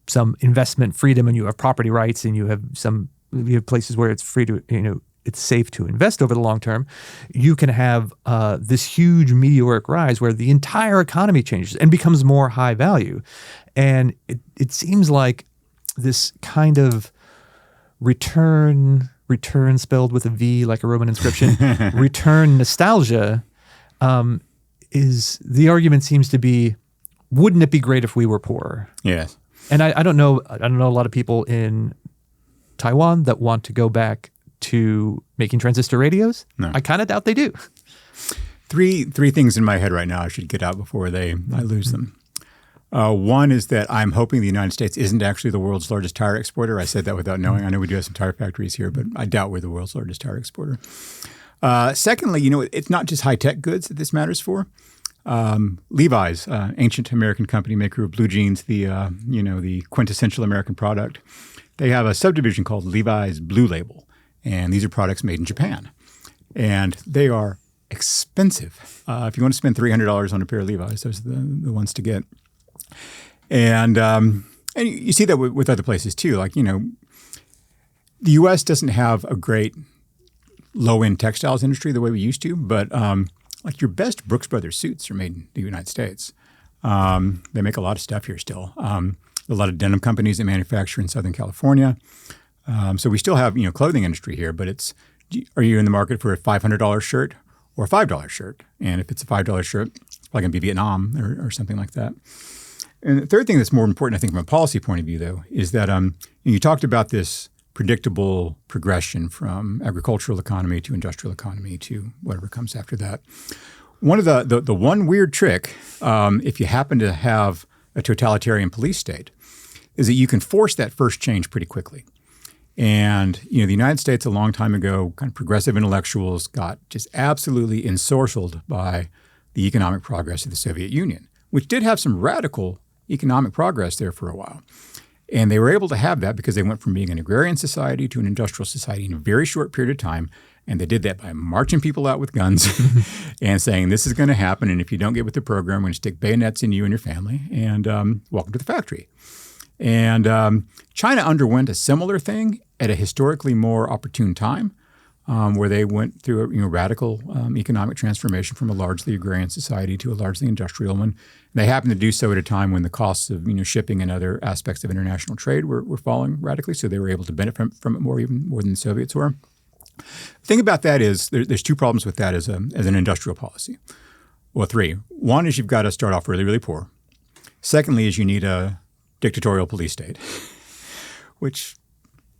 some investment freedom, and you have property rights, and you have places where it's free to, it's safe to invest over the long term, you can have this huge meteoric rise where the entire economy changes and becomes more high value. And it seems like this kind of return spelled with a V like a Roman inscription, return nostalgia, is the argument seems to be, wouldn't it be great if we were poorer? Yes. And I don't know a lot of people in Taiwan that want to go back to making transistor radios. No. I kind of doubt they do. Three things in my head right now I should get out before I lose them. One is that I'm hoping the United States isn't actually the world's largest tire exporter. I said that without knowing. I know we do have some tire factories here, but I doubt we're the world's largest tire exporter. Secondly, it's not just high-tech goods that this matters for. Levi's, ancient American company, maker of blue jeans, the quintessential American product. They have a subdivision called Levi's Blue Label, and these are products made in Japan. And they are expensive. If you want to spend $300 on a pair of Levi's, those are the ones to get. And you see that with other places too. Like, the U.S. doesn't have a great low-end textiles industry the way we used to, but like your best Brooks Brothers suits are made in the United States. They make a lot of stuff here still. A lot of denim companies that manufacture in Southern California. So we still have, clothing industry here, but are you in the market for a $500 shirt or a $5 shirt? And if it's a $5 shirt, it's probably going to be Vietnam or something like that. And the third thing that's more important, I think, from a policy point of view, though, is that you talked about this predictable progression from agricultural economy to industrial economy to whatever comes after that. One of the one weird trick, if you happen to have a totalitarian police state, is that you can force that first change pretty quickly. And the United States a long time ago, kind of progressive intellectuals got just absolutely ensorcelled by the economic progress of the Soviet Union, which did have some radical economic progress there for a while. And they were able to have that because they went from being an agrarian society to an industrial society in a very short period of time. And they did that by marching people out with guns and saying, this is going to happen. And if you don't get with the program, we're going to stick bayonets in you and your family. And welcome to the factory. And China underwent a similar thing at a historically more opportune time, where they went through a radical economic transformation from a largely agrarian society to a largely industrial one. And they happened to do so at a time when the costs of shipping and other aspects of international trade were falling radically, so they were able to benefit from it even more than the Soviets were. The thing about that is there's two problems with that as an industrial policy. Well, three. One is you've got to start off really, really poor. Secondly is you need a dictatorial police state, which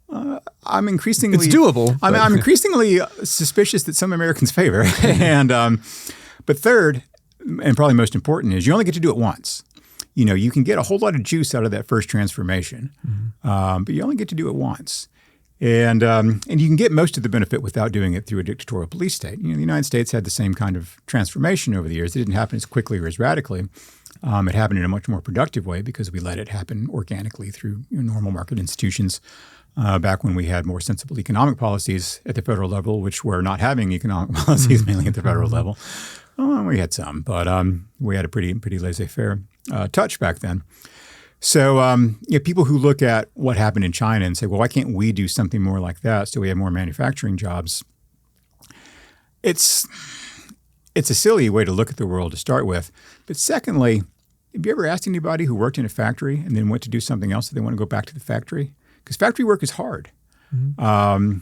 I'm increasingly— It's doable. I'm increasingly suspicious that some Americans favor. But third, and probably most important, is you only get to do it once. You can get a whole lot of juice out of that first transformation, but you only get to do it once. And you can get most of the benefit without doing it through a dictatorial police state. The United States had the same kind of transformation over the years. It didn't happen as quickly or as radically. It happened in a much more productive way because we let it happen organically through normal market institutions back when we had more sensible economic policies at the federal level, which were not having economic policies mainly at the federal level. We had some, but we had a pretty laissez-faire touch back then. So people who look at what happened in China and say, well, why can't we do something more like that so we have more manufacturing jobs? It's a silly way to look at the world to start with. But secondly, have you ever asked anybody who worked in a factory and then went to do something else that they want to go back to the factory? Because factory work is hard. Mm-hmm.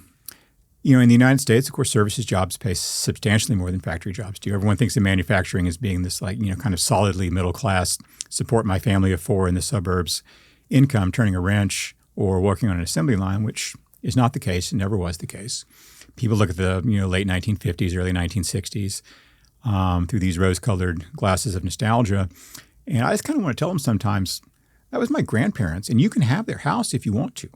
In the United States, of course, services jobs pay substantially more than factory jobs do. Everyone thinks of manufacturing as being this kind of solidly middle class, support my family of four in the suburbs income, turning a wrench or working on an assembly line, which is not the case and never was the case. People look at the late 1950s, early 1960s through these rose-colored glasses of nostalgia. And I just kind of want to tell them sometimes, that was my grandparents, and you can have their house if you want to.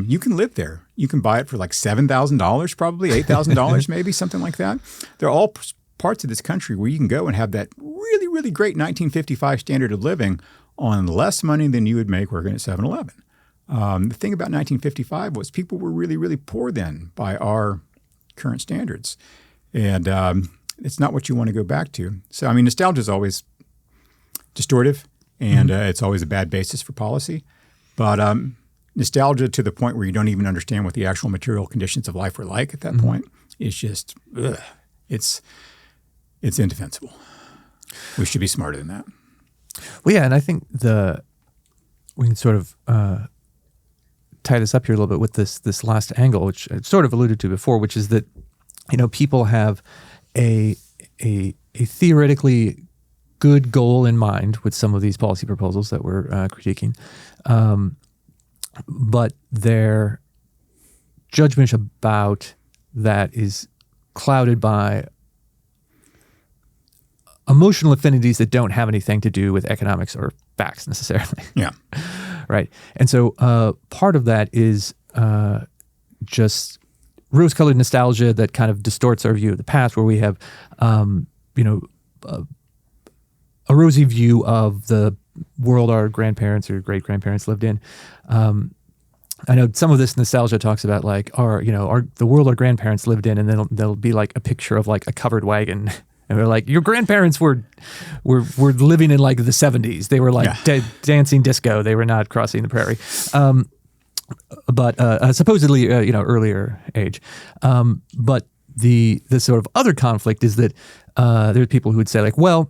You can live there. You can buy it for like $7,000 probably, $8,000 maybe, something like that. There are all parts of this country where you can go and have that really, really great 1955 standard of living on less money than you would make working at 7-Eleven. The thing about 1955 was people were really, really poor then by our current standards. And it's not what you want to go back to. So, nostalgia is always distortive, and it's always a bad basis for policy. But nostalgia to the point where you don't even understand what the actual material conditions of life were like at that point is just, it's indefensible. We should be smarter than that. Well, yeah, and I think we can sort of tie this up here a little bit with this last angle, which I sort of alluded to before, which is that people have a theoretically good goal in mind with some of these policy proposals that we're critiquing, but their judgment about that is clouded by emotional affinities that don't have anything to do with economics or facts necessarily. Yeah. Right. And so part of that is just rose-colored nostalgia that kind of distorts our view of the past, where we have, a rosy view of the world our grandparents or great-grandparents lived in. I know some of this nostalgia talks about like the world our grandparents lived in, and then there'll be like a picture of like a covered wagon. And they're like, your grandparents were living in like the 70s. They were like dancing disco. They were not crossing the prairie. But supposedly, earlier age. But the sort of other conflict is that there are people who would say like, well,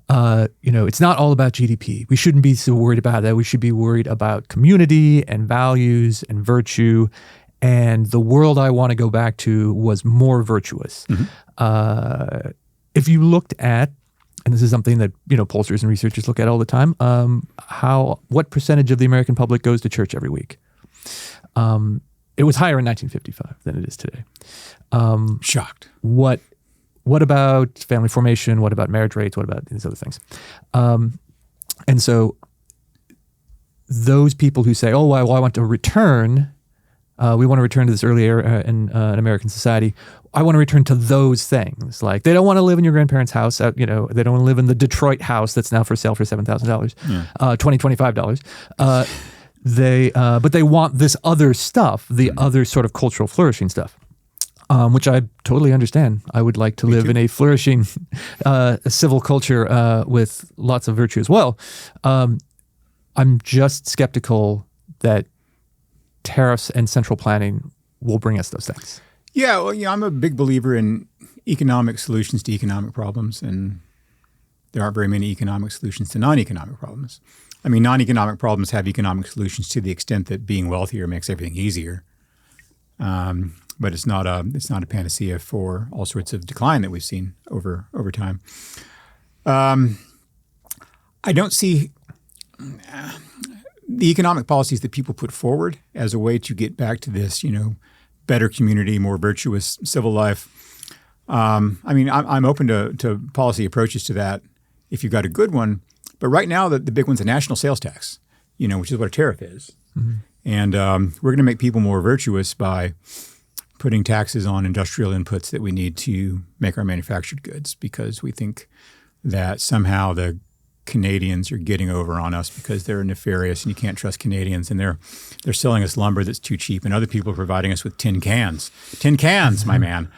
it's not all about GDP. We shouldn't be so worried about that. We should be worried about community and values and virtue. And the world I want to go back to was more virtuous. Mm-hmm. If you looked at, and this is something that pollsters and researchers look at all the time, what percentage of the American public goes to church every week? It was higher in 1955 than it is today. Shocked. What about family formation? What about marriage rates? What about these other things? And so those people who say, "Oh, well, I want to return," we want to return to this early era in American society. I want to return to those things. Like they don't want to live in your grandparents' house. They don't want to live in the Detroit house that's now for sale for $7,000, $25. But they want this other stuff, the other sort of cultural flourishing stuff, which I totally understand. I would like to live in a flourishing civil culture with lots of virtue as well. I'm just skeptical that tariffs and central planning will bring us those things. Yeah, well, I'm a big believer in economic solutions to economic problems, and there aren't very many economic solutions to non-economic problems. I mean, non-economic problems have economic solutions to the extent that being wealthier makes everything easier. But it's not a panacea for all sorts of decline that we've seen over time. I don't see the economic policies that people put forward as a way to get back to this, better community, more virtuous civil life. I'm open to policy approaches to that if you've got a good one. But right now, the big one's a national sales tax, which is what a tariff is. Mm-hmm. And we're going to make people more virtuous by putting taxes on industrial inputs that we need to make our manufactured goods, because we think that somehow the Canadians are getting over on us because they're nefarious and you can't trust Canadians, and they're selling us lumber that's too cheap, and other people are providing us with tin cans, mm-hmm. my man,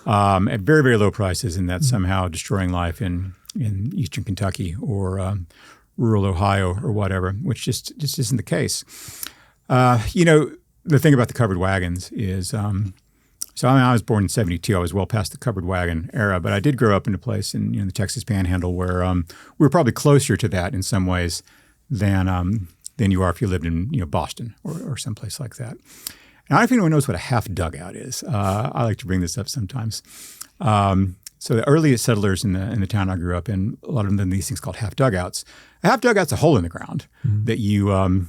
at very, very low prices, and that's somehow destroying life in eastern Kentucky or rural Ohio or whatever, which just isn't the case. The thing about the covered wagons is, I was born in 1972. I was well past the covered wagon era, but I did grow up in a place in the Texas Panhandle where we were probably closer to that in some ways than you are if you lived in Boston or someplace like that. And I don't know if anyone knows what a half dugout is. I like to bring this up sometimes. So the earliest settlers in the town I grew up in, a lot of them did these things called half dugouts. A half dugout's a hole in the ground that you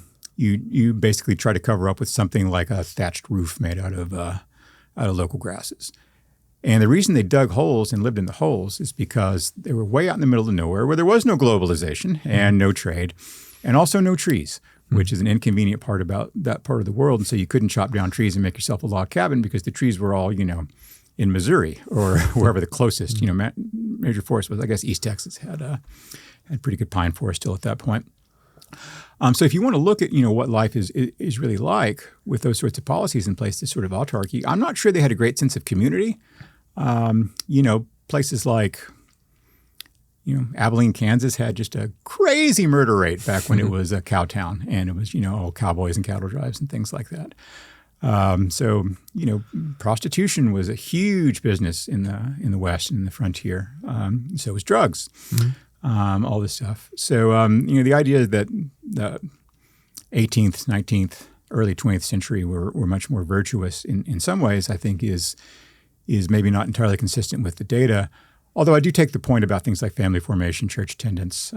basically try to cover up with something like a thatched roof made out of local grasses. And the reason they dug holes and lived in the holes is because they were way out in the middle of nowhere where there was no globalization and no trade and also no trees, which is an inconvenient part about that part of the world. And so you couldn't chop down trees and make yourself a log cabin because the trees were all, in Missouri or wherever the closest, major forest was. I guess East Texas had pretty good pine forest still at that point. So if you want to look at, what life is really like with those sorts of policies in place, this sort of autarky, I'm not sure they had a great sense of community. Places like, Abilene, Kansas had just a crazy murder rate back when it was a cow town, and it was, all cowboys and cattle drives and things like that. Prostitution was a huge business in the West and in the frontier. So was drugs. Mm-hmm. All this stuff. So, the idea that the 18th, 19th, early 20th century were much more virtuous in some ways, I think is maybe not entirely consistent with the data. Although I do take the point about things like family formation, church attendance.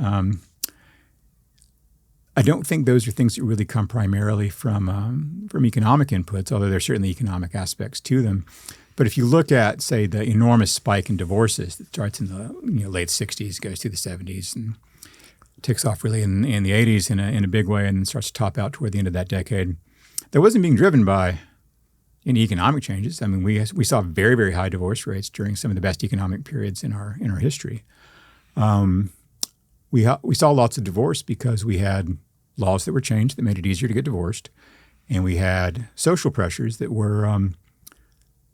I don't think those are things that really come primarily from economic inputs, although there's certainly economic aspects to them. But if you look at, say, the enormous spike in divorces that starts in the late 60s, goes through the 70s, and takes off really in the 80s in a big way, and then starts to top out toward the end of that decade, that wasn't being driven by any economic changes. I mean, we saw very, very high divorce rates during some of the best economic periods in our history. We saw lots of divorce because we had laws that were changed that made it easier to get divorced, and we had social pressures that were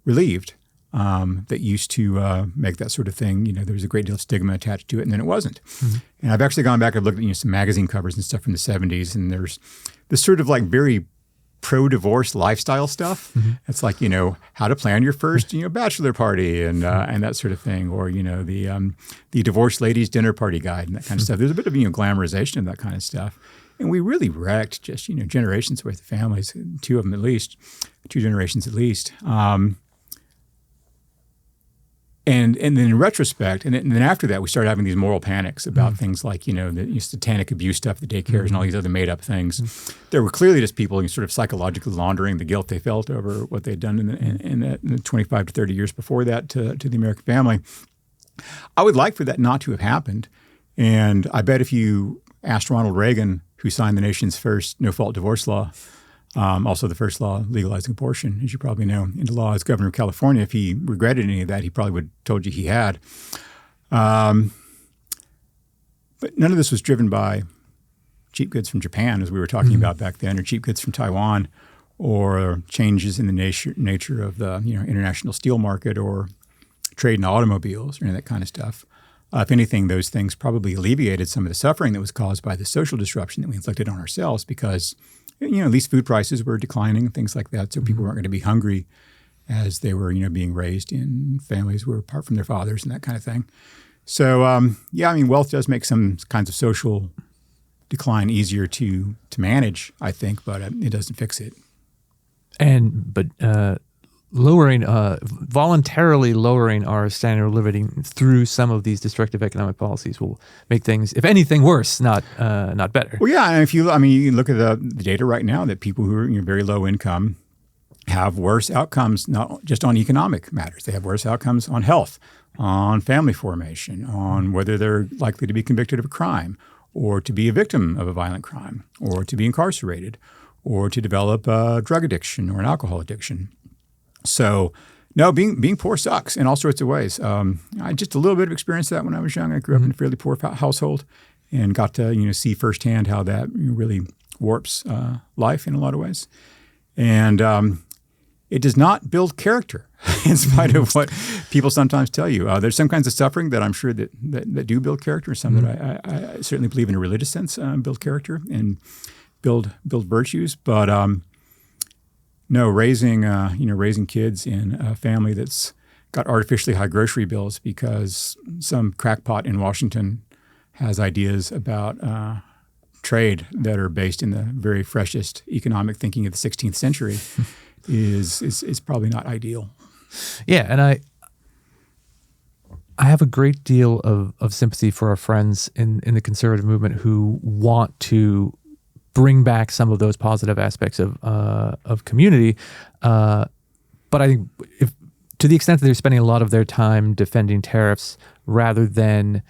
relieved that used to make that sort of thing. There was a great deal of stigma attached to it, and then it wasn't. Mm-hmm. And I've actually gone back and looked at some magazine covers and stuff from the 70s, and there's this sort of like very pro-divorce lifestyle stuff. Mm-hmm. It's like, how to plan your first, bachelor party and that sort of thing, or, the divorced ladies dinner party guide and that kind of stuff. There's a bit of, glamorization of that kind of stuff. And we really wrecked just, generations worth of families, two generations at least. And then in retrospect, and then after that, we started having these moral panics about things like, the satanic abuse stuff, the daycares, and all these other made-up things. There were clearly just people sort of psychologically laundering the guilt they felt over what they'd done in the 25 to 30 years before that to the American family. I would like for that not to have happened. And I bet if you asked Ronald Reagan, who signed the nation's first no-fault divorce law, also the first law legalizing abortion, as you probably know, into law as governor of California. If he regretted any of that, he probably would have told you he had. But none of this was driven by cheap goods from Japan, as we were talking about back then, or cheap goods from Taiwan, or changes in the nature of the international steel market, or trade in automobiles, or any of that kind of stuff. If anything, those things probably alleviated some of the suffering that was caused by the social disruption that we inflicted on ourselves, because at least food prices were declining and things like that, so people weren't going to be hungry as they were, being raised in families who were apart from their fathers and that kind of thing. So, wealth does make some kinds of social decline easier to manage, I think, but it doesn't fix it. But voluntarily lowering our standard of living through some of these destructive economic policies will make things, if anything, worse, not better. Well, yeah, and you look at the data right now that people who are very low income have worse outcomes, not just on economic matters. They have worse outcomes on health, on family formation, on whether they're likely to be convicted of a crime, or to be a victim of a violent crime, or to be incarcerated, or to develop a drug addiction or an alcohol addiction. So, no, being poor sucks in all sorts of ways. I had just a little bit of experience of that when I was young. I grew up in a fairly poor household and got to see firsthand how that really warps life in a lot of ways. And it does not build character, in spite of what people sometimes tell you. There's some kinds of suffering that I'm sure that do build character, some that I certainly believe in a religious sense build character and build virtues, but no, raising kids in a family that's got artificially high grocery bills because some crackpot in Washington has ideas about trade that are based in the very freshest economic thinking of the 16th century is probably not ideal. Yeah, and I have a great deal of sympathy for our friends in the conservative movement who want to bring back some of those positive aspects of community. But I think to the extent that they're spending a lot of their time defending tariffs rather than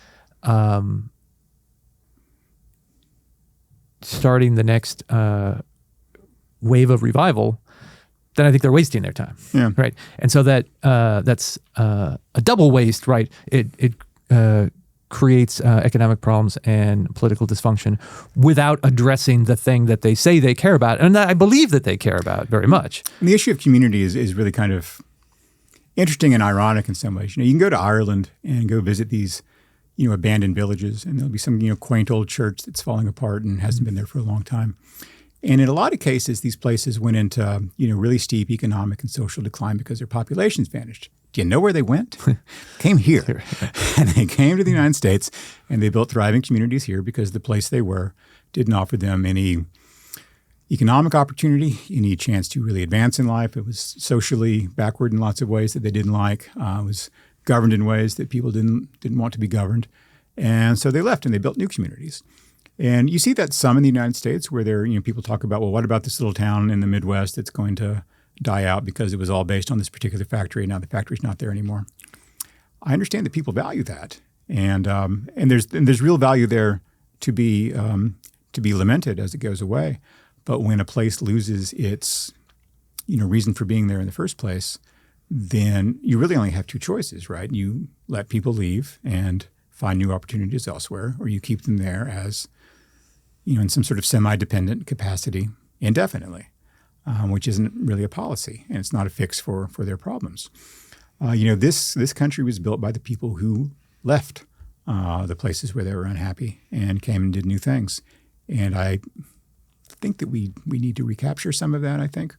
starting the next wave of revival, then I think they're wasting their time. Yeah. Right. And so that's a double waste, right? It creates economic problems and political dysfunction without addressing the thing that they say they care about. And I believe that they care about very much. And the issue of community is really kind of interesting and ironic in some ways. You can go to Ireland and go visit these, abandoned villages, and there'll be some, quaint old church that's falling apart and hasn't been there for a long time. And in a lot of cases, these places went into, really steep economic and social decline because their populations vanished. Do you know where they went? Came here. And they came to the United States, and they built thriving communities here because the place they were didn't offer them any economic opportunity. You need a chance to really advance in life. It was socially backward in lots of ways that they didn't like. It was governed in ways that people didn't want to be governed. And so they left and they built new communities. And you see that some in the United States where people talk about, well, what about this little town in the Midwest that's going to die out because it was all based on this particular factory. Now the factory's not there anymore. I understand that people value that. And there's real value there to be lamented as it goes away. But when a place loses its reason for being there in the first place, then you really only have two choices, right? You let people leave and find new opportunities elsewhere, or you keep them there as, in some sort of semi-dependent capacity indefinitely, which isn't really a policy, and it's not a fix for their problems. This country was built by the people who left the places where they were unhappy and came and did new things. And I think that we need to recapture some of that, I think.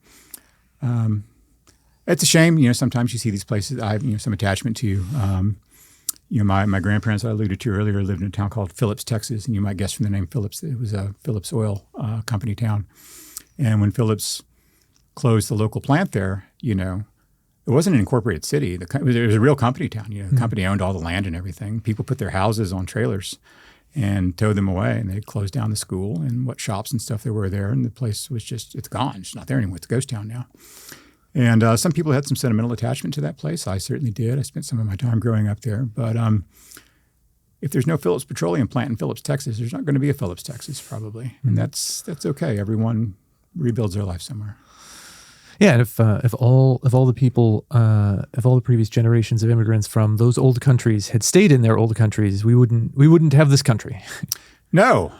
It's a shame, sometimes you see these places I have, some attachment to. My grandparents I alluded to earlier lived in a town called Phillips, Texas, and you might guess from the name Phillips, it was a Phillips oil company town. And when Phillips closed the local plant there, it wasn't an incorporated city. It was a real company town. The company owned all the land and everything. People put their houses on trailers and towed them away, and they closed down the school and what shops and stuff there were there, and the place was it's gone. It's not there anymore. It's a ghost town now. And some people had some sentimental attachment to that place. I certainly did. I spent some of my time growing up there. But if there's no Phillips Petroleum plant in Phillips, Texas, there's not going to be a Phillips, Texas, probably. And that's okay. Everyone rebuilds their life somewhere. Yeah, and if all the previous generations of immigrants from those old countries had stayed in their old countries, we wouldn't have this country. No,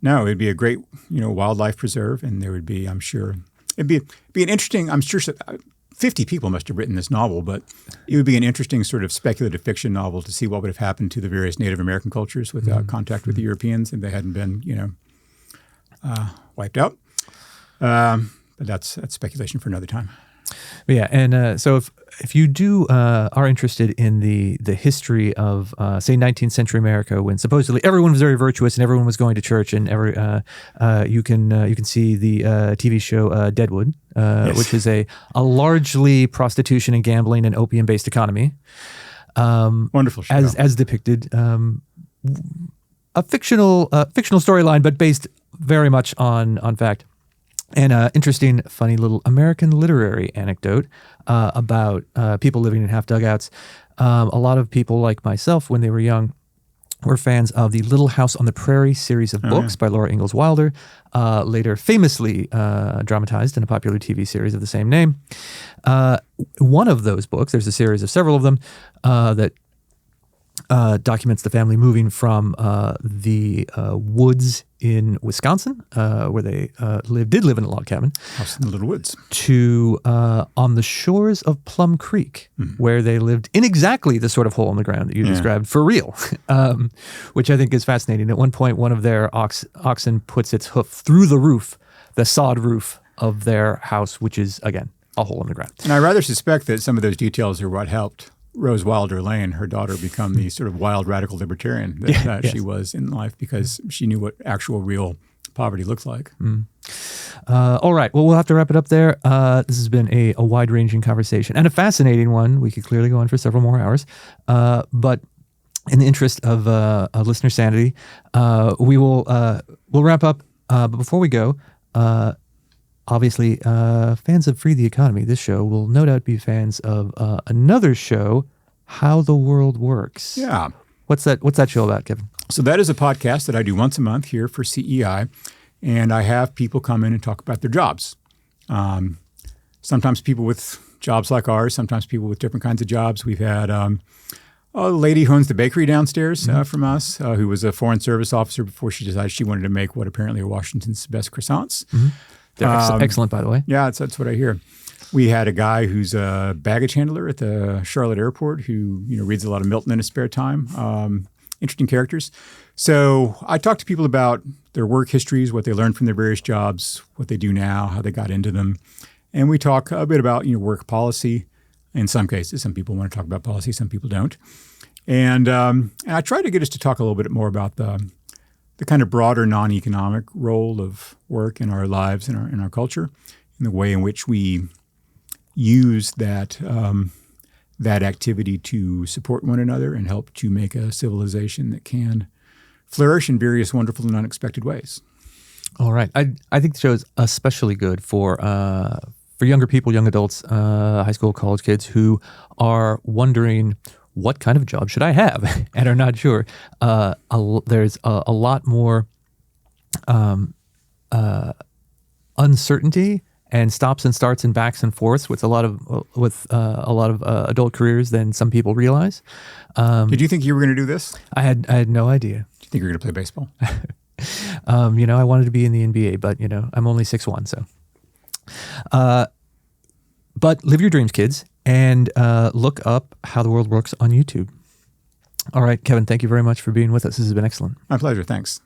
it'd be a great wildlife preserve, and there would be, I'm sure. It'd be an interesting, I'm sure 50 people must have written this novel, but it would be an interesting sort of speculative fiction novel to see what would have happened to the various Native American cultures without contact with the Europeans if they hadn't been, wiped out. But that's speculation for another time. Yeah, and so if you are interested in the history of say 19th century America, when supposedly everyone was very virtuous and everyone was going to church, and you can see the TV show Deadwood, yes, which is a largely prostitution and gambling and opium based economy. Wonderful show, as depicted. A fictional storyline, but based very much on fact. And interesting, funny little American literary anecdote about people living in half dugouts. A lot of people like myself, when they were young, were fans of the Little House on the Prairie series of books by Laura Ingalls Wilder, later famously dramatized in a popular TV series of the same name. One of those books, there's a series of several of them, that documents the family moving from the woods in Wisconsin, where they did live in a log cabin. House in the Little Woods. To on the shores of Plum Creek, where they lived in exactly the sort of hole in the ground that you described, for real, which I think is fascinating. At one point, one of their oxen puts its hoof through the sod roof of their house, which is, again, a hole in the ground. And I rather suspect that some of those details are what helped Rose Wilder Lane, her daughter, become the sort of wild radical libertarian that yes, she was in life, because she knew what actual real poverty looked like. All right. Well, we'll have to wrap it up there. This has been a wide-ranging conversation and a fascinating one. We could clearly go on for several more hours. But in the interest of listener sanity, we'll wrap up. But before we go, obviously, fans of Free the Economy, this show, will no doubt be fans of another show, How the World Works. Yeah. What's that show about, Kevin? So that is a podcast that I do once a month here for CEI, and I have people come in and talk about their jobs. Sometimes people with jobs like ours, sometimes people with different kinds of jobs. We've had a lady who owns the bakery downstairs from us, who was a Foreign Service officer before she decided she wanted to make what apparently are Washington's best croissants. They're excellent, by the way. Yeah, that's what I hear. We had a guy who's a baggage handler at the Charlotte airport who reads a lot of Milton in his spare time. Interesting characters. So I talk to people about their work histories, what they learned from their various jobs, what they do now, how they got into them. And we talk a bit about work policy. In some cases, some people want to talk about policy, some people don't. And I try to get us to talk a little bit more about the the kind of broader non-economic role of work in our lives, in our culture, in the way in which we use that that activity to support one another and help to make a civilization that can flourish in various wonderful and unexpected ways. All right. I think the show is especially good for younger people, young adults, high school, college kids who are wondering, what kind of job should I have? And are not sure. There's a lot more uncertainty and stops and starts and backs and forths with a lot of adult careers than some people realize. Did you think you were going to do this? I had no idea. Do you think you were going to play baseball? I wanted to be in the NBA, but I'm only 6'1", so. But live your dreams, kids, and look up How the World Works on YouTube. All right, Kevin, thank you very much for being with us. This has been excellent. My pleasure. Thanks.